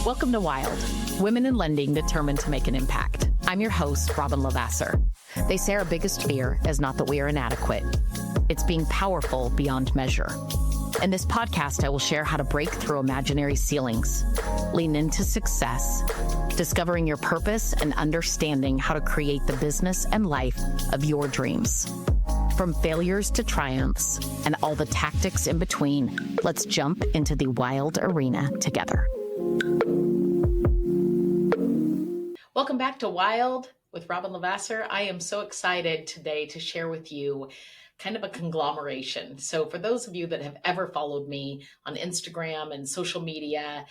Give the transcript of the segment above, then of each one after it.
Welcome to Wild, Women in Lending Determined to Make an Impact. I'm your host, Robin Lavasser. They say our biggest fear is not that we are inadequate. It's being powerful beyond measure. In this podcast, I will share how to break through imaginary ceilings, lean into success, discovering your purpose, and understanding how to create the business and life of your dreams. From failures to triumphs and all the tactics in between, let's jump into the wild arena together. Welcome back to Wild with Robin Lavasser. I am so excited today to share with you kind of a conglomeration. So for those of you that have ever followed me on Instagram and social media,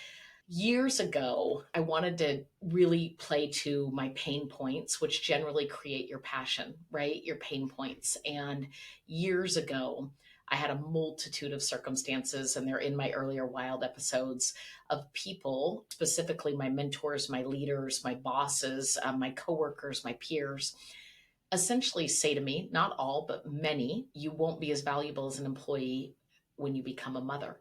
years ago, I wanted to really play to my pain points, which generally create your passion, right? Your pain points. And years ago, I had a multitude of circumstances, and they're in my earlier Wild episodes, of people, specifically my mentors, my leaders, my bosses, my coworkers, my peers, essentially say to me, not all, but many, you won't be as valuable as an employee when you become a mother.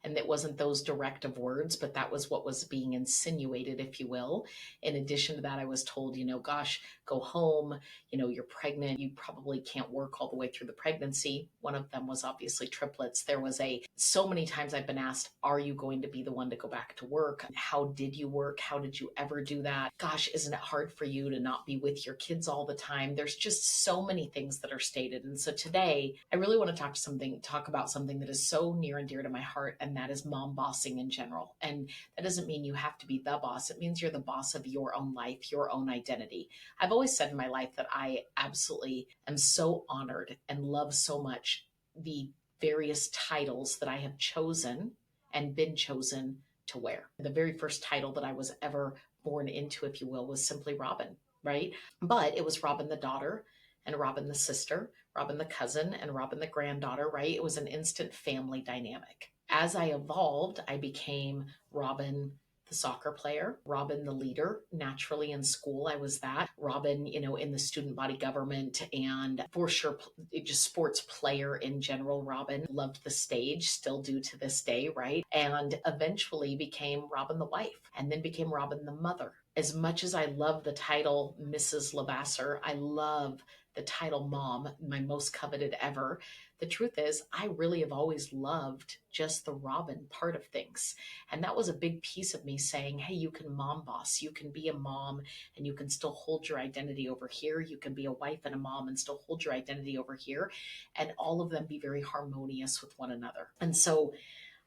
And it wasn't those directive words, but that was what was being insinuated, if you will. In addition to that, I was told, gosh, go home, you're pregnant, you probably can't work all the way through the pregnancy. One of them was obviously triplets. There was so many times I've been asked, are you going to be the one to go back to work? How did you work? How did you ever do that? Gosh, isn't it hard for you to not be with your kids all the time? There's just so many things that are stated. And so today I really want to talk about something that is so near and dear to my heart, and that is mom bossing in general. And that doesn't mean you have to be the boss. It means you're the boss of your own life, your own identity. I've always said in my life that I absolutely am so honored and love so much the various titles that I have chosen and been chosen to wear. The very first title that I was ever born into, if you will, was simply Robin, right? But it was Robin the daughter, and Robin the sister, Robin the cousin, and Robin the granddaughter, right? It was an instant family dynamic. As I evolved, I became Robin the soccer player, Robin the leader. Naturally in school, I was that. Robin, in the student body government, and for sure, just sports player in general. Robin loved the stage, still do to this day, right? And eventually became Robin the wife, and then became Robin the mother. As much as I love the title Mrs. Lavasser, I love the title mom, my most coveted ever. The truth is, I really have always loved just the Robin part of things. And that was a big piece of me saying, hey, you can mom boss, you can be a mom and you can still hold your identity over here. You can be a wife and a mom and still hold your identity over here, and all of them be very harmonious with one another. And so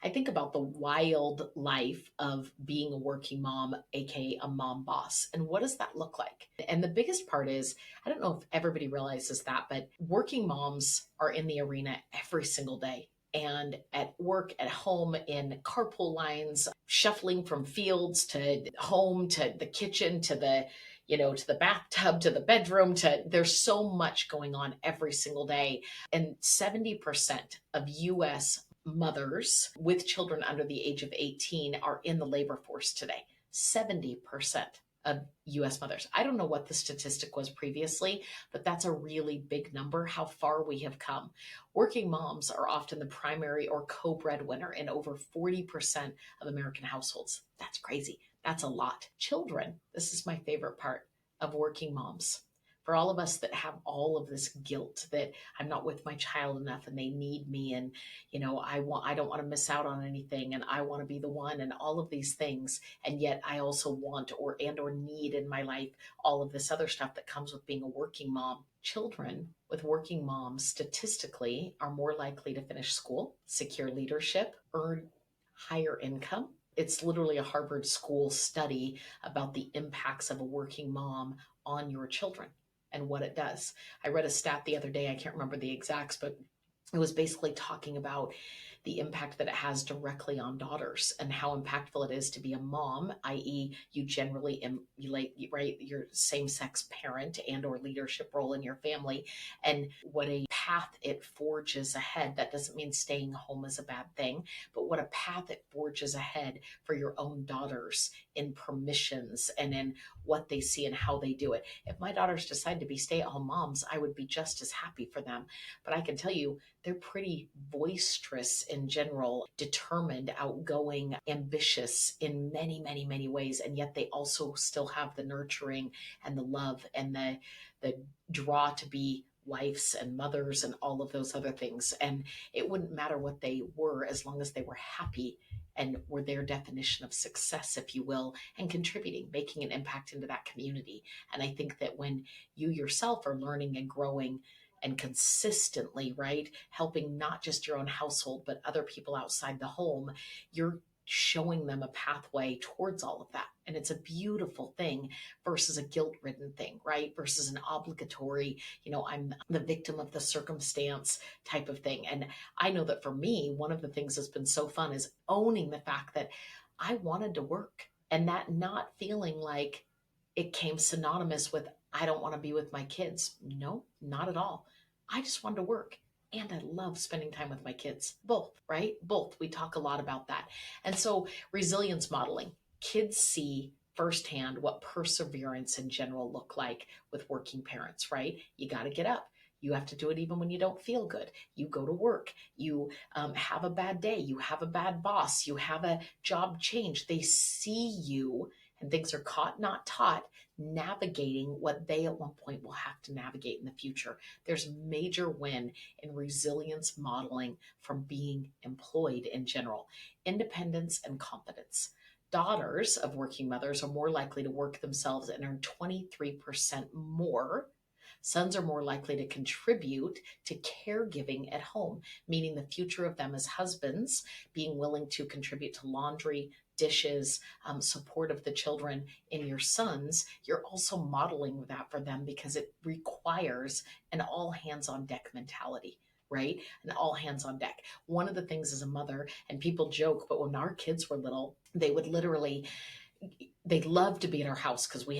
I think about the wild life of being a working mom, aka a mom boss. And what does that look like? And the biggest part is, I don't know if everybody realizes that, but working moms are in the arena every single day. And at work, at home, in carpool lines, shuffling from fields to home, to the kitchen, to the to the bathtub, to the bedroom, there's so much going on every single day. And 70% of US mothers with children under the age of 18 are in the labor force today. 70% of US mothers. I don't know what the statistic was previously, but that's a really big number, how far we have come. Working moms are often the primary or co-breadwinner in over 40% of American households. That's crazy. That's a lot. Children, this is my favorite part of working moms. For all of us that have all of this guilt that I'm not with my child enough and they need me, and I don't want to miss out on anything, and I want to be the one, and all of these things, and yet I also want or need in my life all of this other stuff that comes with being a working mom. Children with working moms statistically are more likely to finish school, secure leadership, earn higher income. It's literally a Harvard School study about the impacts of a working mom on your children and what it does. I read a stat the other day, I can't remember the exacts, but it was basically talking about the impact that it has directly on daughters and how impactful it is to be a mom, i.e. you generally emulate, right, your same-sex parent and or leadership role in your family, and what a path it forges ahead. That doesn't mean staying home is a bad thing, but what a path it forges ahead for your own daughters in permissions and in what they see and how they do it. If my daughters decide to be stay-at-home moms, I would be just as happy for them. But I can tell you, they're pretty boisterous in general, determined, outgoing, ambitious in many, many, many ways. And yet they also still have the nurturing and the love and the draw to be wives and mothers and all of those other things. And it wouldn't matter what they were as long as they were happy and were their definition of success, if you will, and contributing, making an impact into that community. And I think that when you yourself are learning and growing and consistently, right, helping not just your own household, but other people outside the home, you're showing them a pathway towards all of that. And it's a beautiful thing versus a guilt ridden thing, right? Versus an obligatory, I'm the victim of the circumstance type of thing. And I know that for me, one of the things that's been so fun is owning the fact that I wanted to work and that not feeling like it came synonymous with, I don't want to be with my kids. No, not at all. I just wanted to work. And I love spending time with my kids. Both, right? Both. We talk a lot about that. And so resilience modeling, kids see firsthand what perseverance in general look like with working parents, right? You got to get up. You have to do it even when you don't feel good. You go to work. You have a bad day. You have a bad boss. You have a job change. They see you, and things are caught, not taught, navigating what they at one point will have to navigate in the future. There's major win in resilience modeling from being employed in general. Independence and confidence. Daughters of working mothers are more likely to work themselves and earn 23% more. Sons are more likely to contribute to caregiving at home, meaning the future of them as husbands, being willing to contribute to laundry, dishes, support of the children in your sons. You're also modeling that for them because it requires an all hands on deck mentality. Right? And all hands on deck. One of the things as a mother, and people joke, but when our kids were little, they would literally, they loved to be in our house because we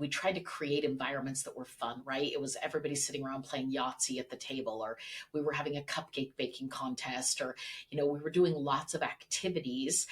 tried to create environments that were fun, right? It was everybody sitting around playing Yahtzee at the table, or we were having a cupcake baking contest, or we were doing lots of activities.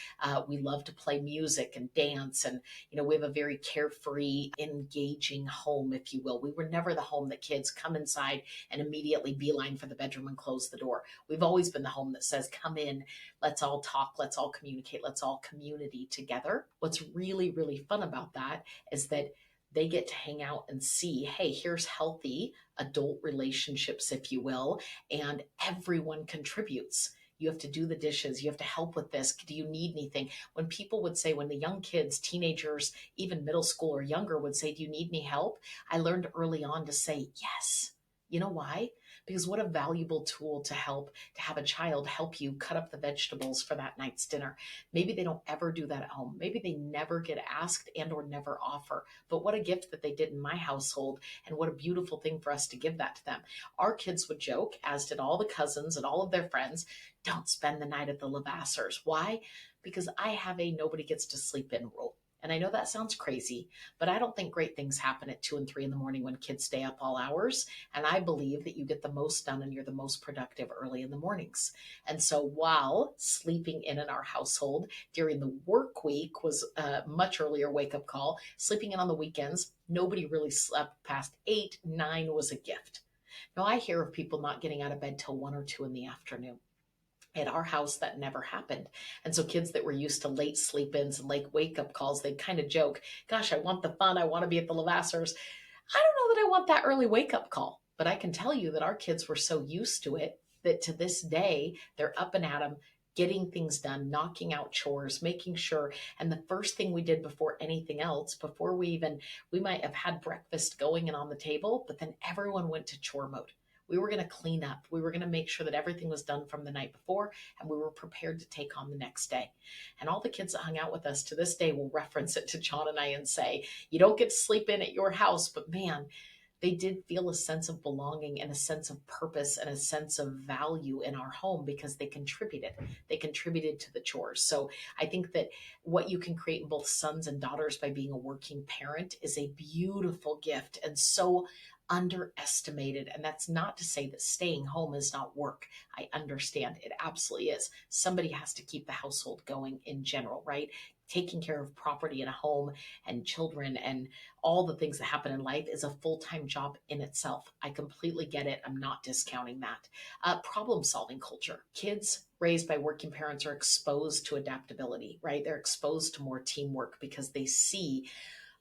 We love to play music and dance, and we have a very carefree, engaging home, if you will. We were never the home that kids come inside and immediately beeline for the bedroom and close the door. We've always been the home that says, come in, let's all talk, let's all communicate, let's all community together. What's really, really fun about that is that they get to hang out and see, hey, here's healthy adult relationships, if you will, and everyone contributes. You have to do the dishes. You have to help with this. Do you need anything? When people would say, when the young kids, teenagers, even middle school or younger would say, do you need any help? I learned early on to say yes. You know why? Because what a valuable tool to have a child help you cut up the vegetables for that night's dinner. Maybe they don't ever do that at home. Maybe they never get asked and or never offer. But what a gift that they did in my household, and what a beautiful thing for us to give that to them. Our kids would joke, as did all the cousins and all of their friends, don't spend the night at the Levasseurs. Why? Because I have a nobody gets to sleep in rule. And I know that sounds crazy, but I don't think great things happen at 2 and 3 in the morning when kids stay up all hours. And I believe that you get the most done and you're the most productive early in the mornings. And so while sleeping in our household during the work week was a much earlier wake up call, sleeping in on the weekends, nobody really slept past 8, 9 was a gift. Now I hear of people not getting out of bed till 1 or 2 in the afternoon. At our house, that never happened. And so kids that were used to late sleep-ins and late wake-up calls, they kind of joke, gosh, I want the fun. I want to be at the Levasseurs. I don't know that I want that early wake-up call, but I can tell you that our kids were so used to it that to this day, they're up and at 'em, getting things done, knocking out chores, making sure. And the first thing we did before anything else, before we might have had breakfast going and on the table, but then everyone went to chore mode. We were going to clean up. We were going to make sure that everything was done from the night before, and we were prepared to take on the next day. And all the kids that hung out with us to this day will reference it to John and I and say, you don't get to sleep in at your house, but man, they did feel a sense of belonging and a sense of purpose and a sense of value in our home because they contributed. They contributed to the chores. So I think that what you can create in both sons and daughters by being a working parent is a beautiful gift and so underestimated. And that's not to say that staying home is not work. I understand it absolutely is. Somebody has to keep the household going in general, right? taking care of property and a home and children and all the things that happen in life is a full-time job in itself. I completely get it. I'm not discounting that. Problem solving culture. Kids raised by working parents are exposed to adaptability, right? They're exposed to more teamwork because they see,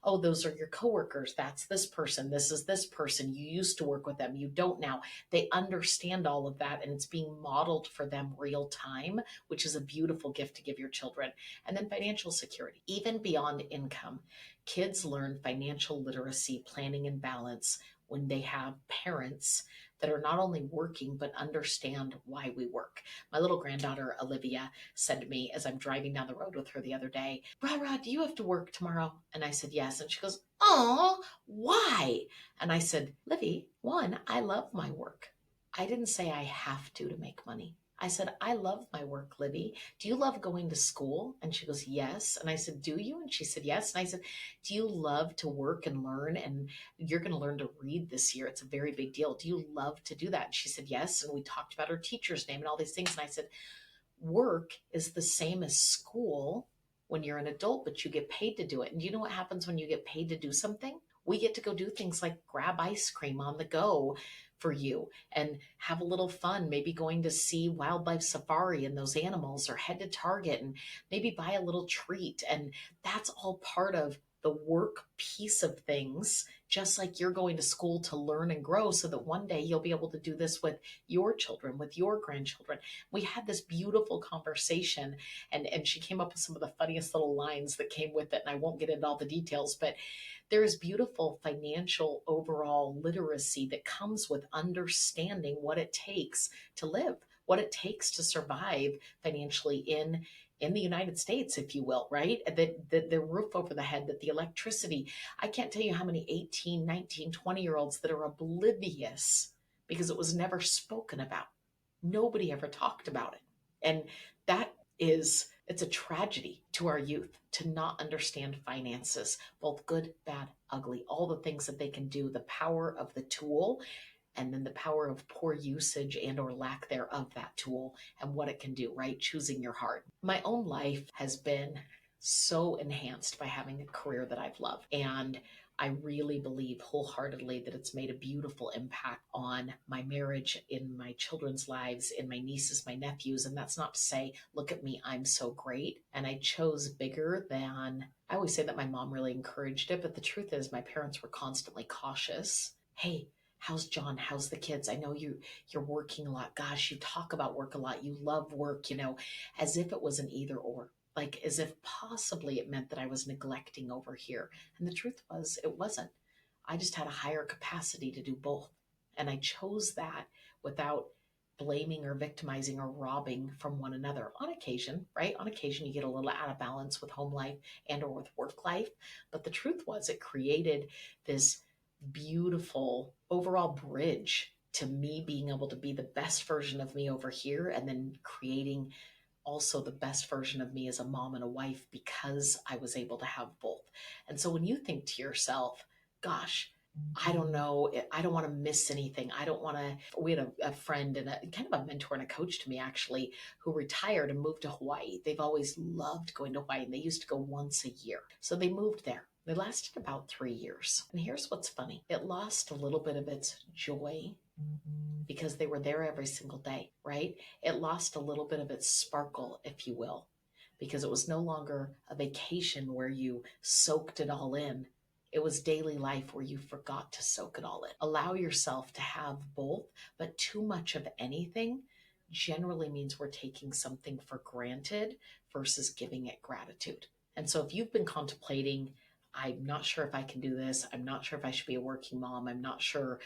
oh, those are your coworkers. That's this person. This is this person. You used to work with them. You don't now. They understand all of that and it's being modeled for them real time, which is a beautiful gift to give your children. And then financial security, even beyond income. Kids learn financial literacy, planning, and balance when they have parents that are not only working, but understand why we work. My little granddaughter, Olivia, said to me as I'm driving down the road with her the other day, Rara, do you have to work tomorrow? And I said, yes. And she goes, oh, why? And I said, Livy, one, I love my work. I didn't say I have to make money. I said, I love my work, Livy. Do you love going to school? And she goes, yes. And I said, do you? And she said, yes. And I said, do you love to work and learn? And you're going to learn to read this year. It's a very big deal. Do you love to do that? And she said, yes. And we talked about her teacher's name and all these things. And I said, work is the same as school when you're an adult, but you get paid to do it. And you know what happens when you get paid to do something? We get to go do things like grab ice cream on the go for you and have a little fun, maybe going to see wildlife safari and those animals, or head to Target and maybe buy a little treat. And that's all part of the work piece of things, just like you're going to school to learn and grow so that one day you'll be able to do this with your children, with your grandchildren. We had this beautiful conversation and she came up with some of the funniest little lines that came with it. And I won't get into all the details, but there is beautiful financial overall literacy that comes with understanding what it takes to live, what it takes to survive financially in the United States, if you will, right? The roof over the head, that the electricity. I can't tell you how many 18, 19, 20-year-olds that are oblivious because it was never spoken about. Nobody ever talked about it. And that is, it's a tragedy to our youth to not understand finances, both good, bad, ugly, all the things that they can do, the power of the tool, and then the power of poor usage and or lack thereof that tool and what it can do, right? Choosing your heart. My own life has been so enhanced by having a career that I've loved. And I really believe wholeheartedly that it's made a beautiful impact on my marriage, in my children's lives, in my nieces, my nephews. And that's not to say, look at me, I'm so great. And I chose bigger than, I always say that my mom really encouraged it, but the truth is my parents were constantly cautious. Hey, how's John? How's the kids? I know you're working a lot. Gosh, you talk about work a lot. You love work, as if it was an either or. Like as if possibly it meant that I was neglecting over here. And the truth was, it wasn't. I just had a higher capacity to do both. And I chose that without blaming or victimizing or robbing from one another. On occasion, right? On occasion, you get a little out of balance with home life and or with work life. But the truth was, it created this beautiful overall bridge to me being able to be the best version of me over here and then creating also the best version of me as a mom and a wife because I was able to have both. And so when you think to yourself, gosh, I don't know, I don't want to miss anything. I don't want to. We had a friend and a kind of a mentor and a coach to me actually who retired and moved to Hawaii. They've always loved going to Hawaii and they used to go once a year. So they moved there. They lasted about 3 years. And here's what's funny. It lost a little bit of its joy because they were there every single day, right? It lost a little bit of its sparkle, if you will, because it was no longer a vacation where you soaked it all in. It was daily life where you forgot to soak it all in. Allow yourself to have both, but too much of anything generally means we're taking something for granted versus giving it gratitude. And so if you've been contemplating, I'm not sure if I can do this. I'm not sure if I should be a working mom. I'm not sure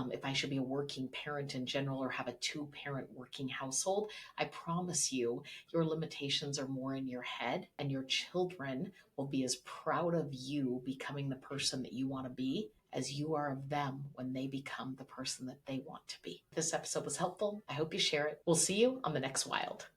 if I should be a working parent in general or have a 2-parent working household. I promise you, your limitations are more in your head, and your children will be as proud of you becoming the person that you want to be as you are of them when they become the person that they want to be. This episode was helpful. I hope you share it. We'll see you on the next Wild.